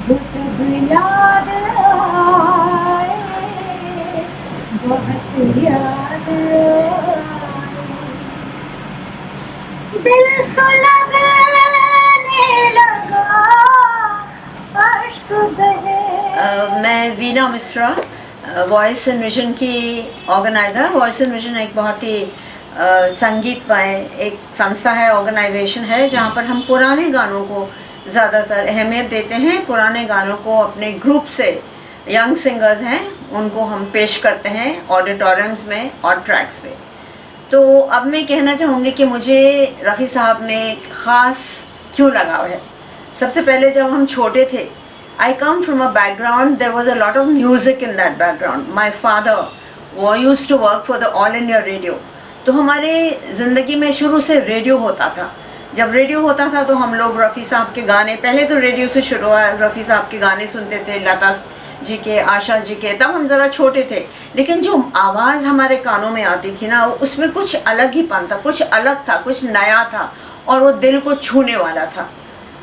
वो जब याद आए, बहुत याद आए, दिल सुलगने लगा, अश्क बहे। मैं Veena Mishra, voice and vision की ऑर्गेनाइज़र। वॉइस एंड विजन एक बहुत ही संगीतमय एक संस्था है, ऑर्गेनाइजेशन है, जहाँ पर हम पुराने गानों को ज़्यादातर अहमियत देते हैं। पुराने गानों को अपने ग्रुप से, यंग सिंगर्स हैं, उनको हम पेश करते हैं ऑडिटोरियम्स में और ट्रैक्स पे। तो अब मैं कहना चाहूँगी कि मुझे रफ़ी साहब में ख़ास क्यों लगाव है। सबसे पहले जब हम छोटे थे, I come from a background, there was a lot of music in that background. My father used to work for the All India Radio. तो हमारे ज़िंदगी में शुरू से रेडियो होता था। जब रेडियो होता था तो हम लोग रफ़ी साहब के गाने, पहले तो रेडियो से शुरू हुआ, रफ़ी साहब के गाने सुनते थे, लता जी के, आशा जी के। तब हम ज़रा छोटे थे, लेकिन जो आवाज़ हमारे कानों में आती थी ना, उसमें कुछ अलग ही पन था, कुछ अलग था, कुछ नया था, और वो दिल को छूने वाला था।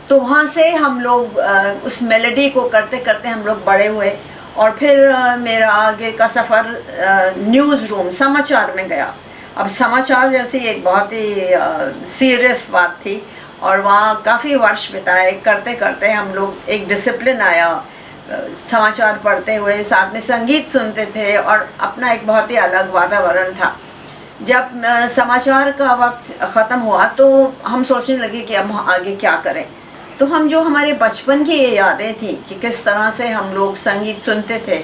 तो वहाँ से हम लोग उस मेलोडी को करते करते हम लोग बड़े हुए। और फिर मेरा आगे का सफ़र न्यूज़ रूम, समाचार में गया। अब समाचार जैसी एक बहुत ही सीरियस बात थी, और वहाँ काफ़ी वर्ष बिताए। करते करते हम लोग एक डिसिप्लिन आया, समाचार पढ़ते हुए साथ में संगीत सुनते थे, और अपना एक बहुत ही अलग वातावरण था। जब समाचार का वक्त ख़त्म हुआ तो हम सोचने लगे कि अब आगे क्या करें। तो हम जो हमारे बचपन की ये यादें थी कि किस तरह से हम लोग संगीत सुनते थे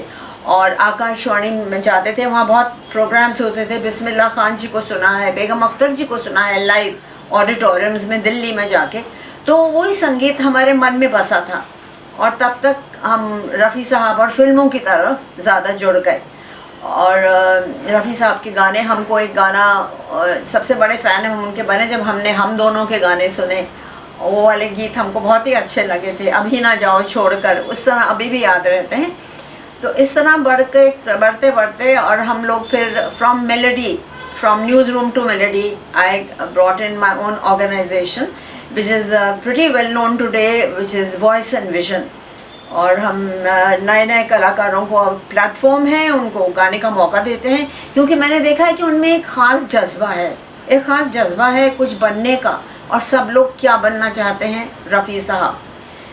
और आकाशवाणी में जाते थे, वहाँ बहुत प्रोग्राम्स होते थे। बिस्मिल्लाह खान जी को सुना है, बेगम अख्तर जी को सुना है लाइव ऑडिटोरियम्स में दिल्ली में जाके। तो वही संगीत हमारे मन में बसा था, और तब तक हम रफ़ी साहब और फिल्मों की तरफ ज़्यादा जुड़ गए। और रफ़ी साहब के गाने, हमको एक गाना, सबसे बड़े फ़ैन हम उनके बने जब हमने हम दोनों के गाने सुने। वो वाले गीत हमको बहुत ही अच्छे लगे थे, अभी ना जाओ छोड़कर, उस तरह अभी भी याद रहते हैं। तो इस तरह बढ़ते बढ़ते और हम लोग फिर from newsroom to melody, I brought in my own organisation which is pretty well known today, which is Voice and Vision. और हम नए नए कलाकारों को प्लेटफॉर्म है, उनको गाने का मौका देते हैं, क्योंकि मैंने देखा है कि उनमें एक ख़ास जज्बा है कुछ बनने का, और सब लोग क्या बनना चाहते हैं, रफ़ी साहब।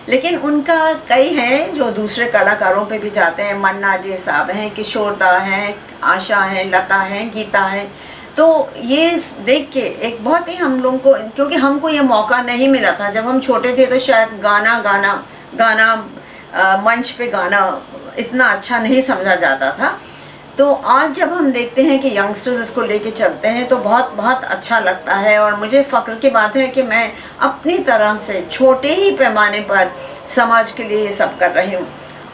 लेकिन उनका कई हैं जो दूसरे कलाकारों पे भी जाते हैं, मन्ना डे साहब हैं, किशोर दा हैं, आशा हैं, लता हैं, गीता हैं। तो ये देख के एक बहुत ही हम लोगों को, क्योंकि हमको ये मौका नहीं मिला था जब हम छोटे थे, तो शायद गाना मंच पे गाना इतना अच्छा नहीं समझा जाता था। तो आज जब हम देखते हैं कि यंगस्टर्स इसको लेके चलते हैं तो बहुत बहुत अच्छा लगता है, और मुझे फ़ख्र की बात है कि मैं अपनी तरह से छोटे ही पैमाने पर समाज के लिए ये सब कर रही हूँ।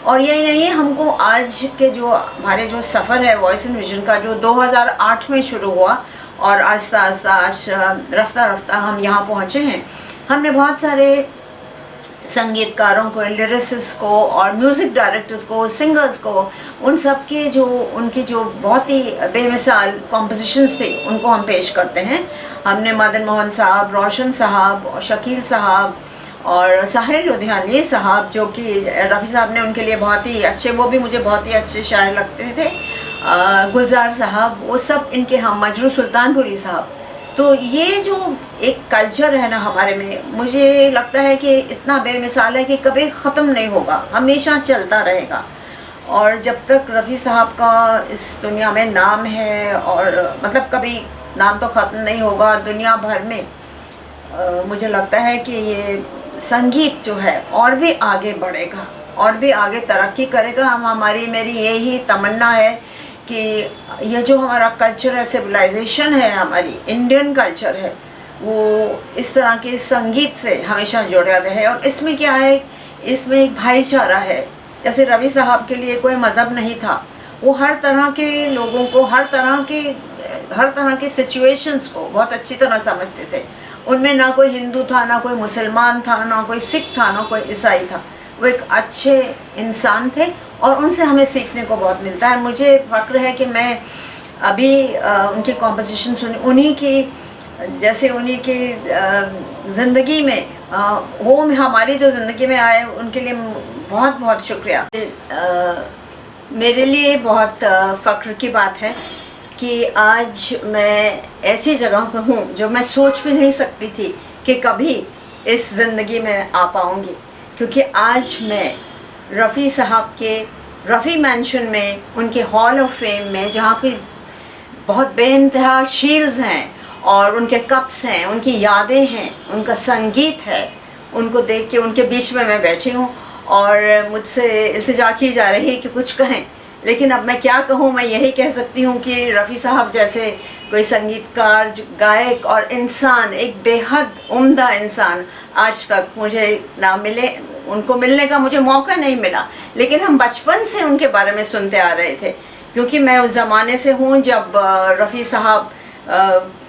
और यही नहीं, हमको आज के जो हमारे जो सफ़र है वॉइस एंड विजन का, जो 2008 में शुरू हुआ, और आहिस्ता आहिस्ता आज रफ्ता रफ्ता हम यहाँ पहुँचे हैं। हमने बहुत सारे संगीतकारों को, लिरिसिस्ट को, और म्यूज़िक डायरेक्टर्स को, सिंगर्स को, उन सब के जो उनकी जो बहुत ही बेमिसाल कॉम्पोजिशंस थे, उनको हम पेश करते हैं। हमने मदन मोहन साहब, रोशन साहब, और शकील साहब, और साहिर लुधियानवी साहब, जो कि रफ़ी साहब ने उनके लिए बहुत ही अच्छे, वो भी मुझे बहुत ही अच्छे शायर लगते थे, गुलजार साहब, वो सब इनके हम, मजरू सुल्तानपुरी साहब। तो ये जो एक कल्चर है ना हमारे में, मुझे लगता है कि इतना बेमिसाल है कि कभी ख़त्म नहीं होगा, हमेशा चलता रहेगा। और जब तक रफ़ी साहब का इस दुनिया में नाम है, और मतलब कभी नाम तो ख़त्म नहीं होगा दुनिया भर में। मुझे लगता है कि ये संगीत जो है और भी आगे बढ़ेगा, और भी आगे तरक्की करेगा। मेरी यही तमन्ना है कि ये जो हमारा कल्चर है, सिविलाइजेशन है, हमारी इंडियन कल्चर है, वो इस तरह के संगीत से हमेशा जुड़ा रहे। और इसमें क्या है, इसमें एक भाईचारा है। जैसे रफ़ी साहब के लिए कोई मज़हब नहीं था, वो हर तरह के लोगों को, हर तरह के सिचुएशंस को बहुत अच्छी तरह समझते थे। उनमें ना कोई हिंदू था, ना कोई मुसलमान था, ना कोई सिख था, ना कोई ईसाई था। वो एक अच्छे इंसान थे, और उनसे हमें सीखने को बहुत मिलता है। मुझे फ़ख्र है कि मैं अभी उनकी कॉम्पोजिशन सुनी, उन्हीं की ज़िंदगी में वो हमारी जो ज़िंदगी में आए उनके लिए बहुत बहुत शुक्रिया। मेरे लिए बहुत फ़ख्र की बात है कि आज मैं ऐसी जगह पर हूँ जो मैं सोच भी नहीं सकती थी कि कभी इस ज़िंदगी में आ पाऊँगी, क्योंकि आज मैं रफ़ी साहब के रफ़ी मैंशन में, उनके हॉल ऑफ फेम में, जहाँ पे बहुत बेइंतहा शील्ड्स हैं और उनके कप्स हैं, उनकी यादें हैं, उनका संगीत है, उनको देख के उनके बीच में मैं बैठी हूँ और मुझसे इल्तिजा की जा रही है कि कुछ कहें। लेकिन अब मैं क्या कहूँ, मैं यही कह सकती हूँ कि रफ़ी साहब जैसे कोई संगीतकार, गायक और इंसान, एक बेहद उम्दा इंसान आज तक मुझे ना मिले, उनको मिलने का मुझे मौका नहीं मिला। लेकिन हम बचपन से उनके बारे में सुनते आ रहे थे, क्योंकि मैं उस ज़माने से हूँ जब रफ़ी साहब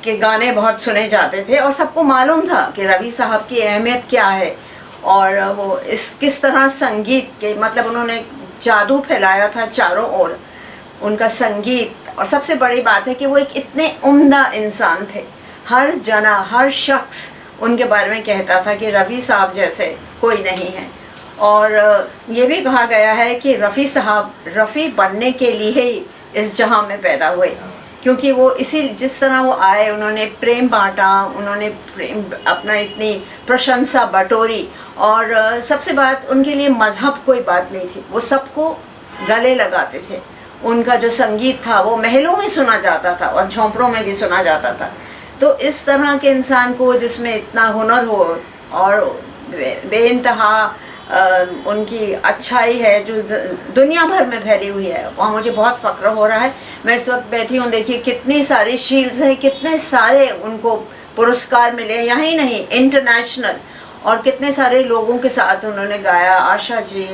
के गाने बहुत सुने जाते थे और सबको मालूम था कि रफ़ी साहब की अहमियत क्या है और वो इस किस तरह संगीत के, मतलब उन्होंने जादू फैलाया था चारों ओर, उनका संगीत। और सबसे बड़ी बात है कि वो एक इतने उम्दा इंसान थे, हर जना, हर शख्स उनके बारे में कहता था कि रफ़ी साहब जैसे कोई नहीं है। और ये भी कहा गया है कि रफ़ी साहब रफ़ी बनने के लिए ही इस जहां में पैदा हुए, क्योंकि वो इसी जिस तरह वो आए, उन्होंने प्रेम बांटा, उन्होंने प्रेम अपना इतनी प्रशंसा बटोरी। और सबसे बात, उनके लिए मज़हब कोई बात नहीं थी, वो सबको गले लगाते थे। उनका जो संगीत था वो महलों में सुना जाता था और झोंपड़ों में भी सुना जाता था। तो इस तरह के इंसान को, जिसमें इतना हुनर हो और बेइंतहा उनकी अच्छाई है जो दुनिया भर में फैली हुई है, वहाँ मुझे बहुत फ़ख्र हो रहा है। मैं इस वक्त बैठी हूँ, देखिए कितनी सारी शील्ड्स हैं, कितने सारे उनको पुरस्कार मिले, यहीं नहीं इंटरनेशनल, और कितने सारे लोगों के साथ उन्होंने गाया, आशा जी,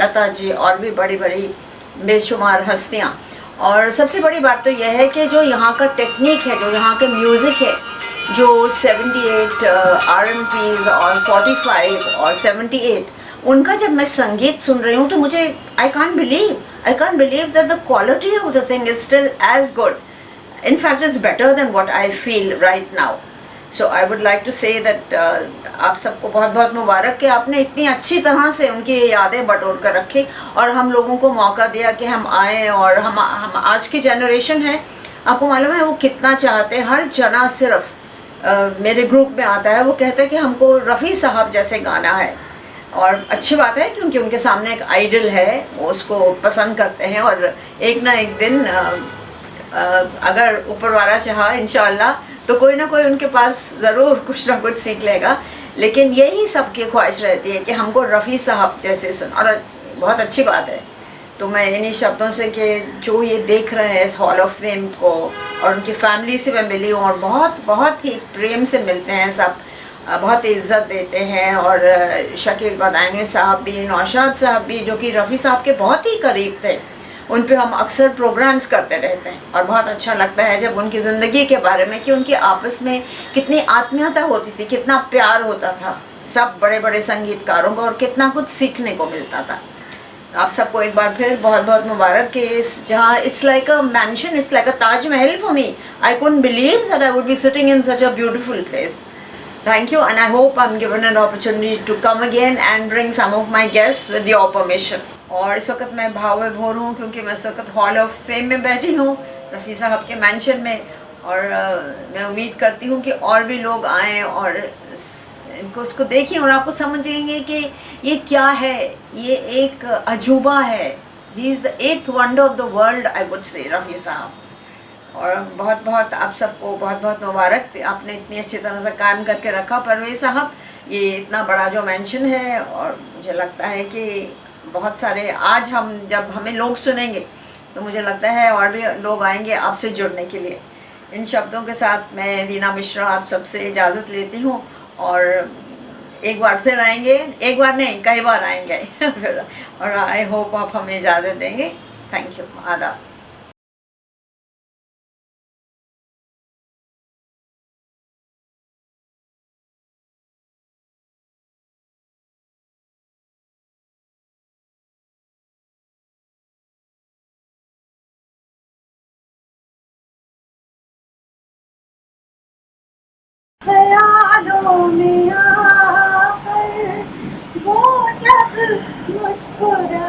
लता जी और भी बड़ी बड़ी बेशुमार हस्तियाँ। और सबसे बड़ी बात तो यह है कि जो यहाँ का टेक्निक है, जो यहाँ के म्यूज़िक है, जो 78 RMPs और 45 और 78, उनका जब मैं संगीत सुन रही हूँ तो मुझे I can't believe that the quality of the thing is still as good, in fact it's better than what I feel right now. So I would like to say that आप सबको बहुत बहुत मुबारक कि आपने इतनी अच्छी तरह से उनकी यादें बटोर कर रखी और हम लोगों को मौका दिया कि हम आएँ। और हम आज की जनरेशन है, आपको मालूम है वो कितना चाहते हैं, हर जना सिर्फ मेरे ग्रुप में आता है, वो कहते हैं कि हमको रफ़ी साहब जैसे गाना है। और अच्छी बात है, क्योंकि उनके सामने एक आइडल है, वो उसको पसंद करते हैं और एक ना एक दिन अगर ऊपर वाला चाहा इंशाअल्लाह तो कोई ना कोई उनके पास ज़रूर कुछ ना कुछ सीख लेगा। लेकिन यही सबकी ख्वाहिश रहती है कि हमको रफ़ी साहब जैसे सुन। और बहुत अच्छी बात है, तो मैं इन्हीं शब्दों से कि जो ये देख रहे हैं इस हॉल ऑफ फेम को, और उनकी फैमिली से मैं मिली हूँ और बहुत बहुत ही प्रेम से मिलते हैं सब, बहुत इज़्ज़त देते हैं। और शकील बदायूनी साहब भी, नौशाद साहब भी, जो कि रफ़ी साहब के बहुत ही करीब थे, उन पे हम अक्सर प्रोग्राम्स करते रहते हैं और बहुत अच्छा लगता है जब उनकी ज़िंदगी के बारे में, कि उनकी आपस में कितनी आत्मीयता होती थी, कितना प्यार होता था सब बड़े बड़े संगीतकारों को, और कितना कुछ सीखने को मिलता था। आप सबको एक बार फिर बहुत बहुत मुबारक कि इस जहाँ it's like a mention, it's like a Taj Mahal for me. I couldn't believe that I would be sitting in such a beautiful place. Thank you, and I hope I'm given an opportunity to come again and bring some of my guests with your permission. और इस वक्त मैं भाव विभोर हूँ क्योंकि मैं इस वक्त हॉल ऑफ फेम में बैठी हूँ, रफ़ी साहब के मैंशन में। और मैं उम्मीद करती हूँ कि और भी लोग आएँ और इनको उसको देखें और आपको समझेंगे कि ये क्या है, ये एक अजूबा है। He is the 8th wonder of the world, I would say, Rafi साहब। और बहुत बहुत आप सबको बहुत बहुत मुबारक, आपने इतनी अच्छी तरह से काम करके रखा परवेज़ साहब। ये इतना बड़ा जो मेंशन है, और मुझे लगता है कि बहुत सारे आज हम जब हमें लोग सुनेंगे तो मुझे लगता है और भी लोग आएंगे आपसे जुड़ने के लिए। इन शब्दों के साथ मैं वीना मिश्रा आप सबसे इजाज़त लेती हूँ, और एक बार फिर आएंगे, एक बार नहीं कई बार आएंगे फिर, और आई होप आप हमें इजाज़त देंगे। थैंक यू, आदाब। ख्यालों में आ मुस्कुरा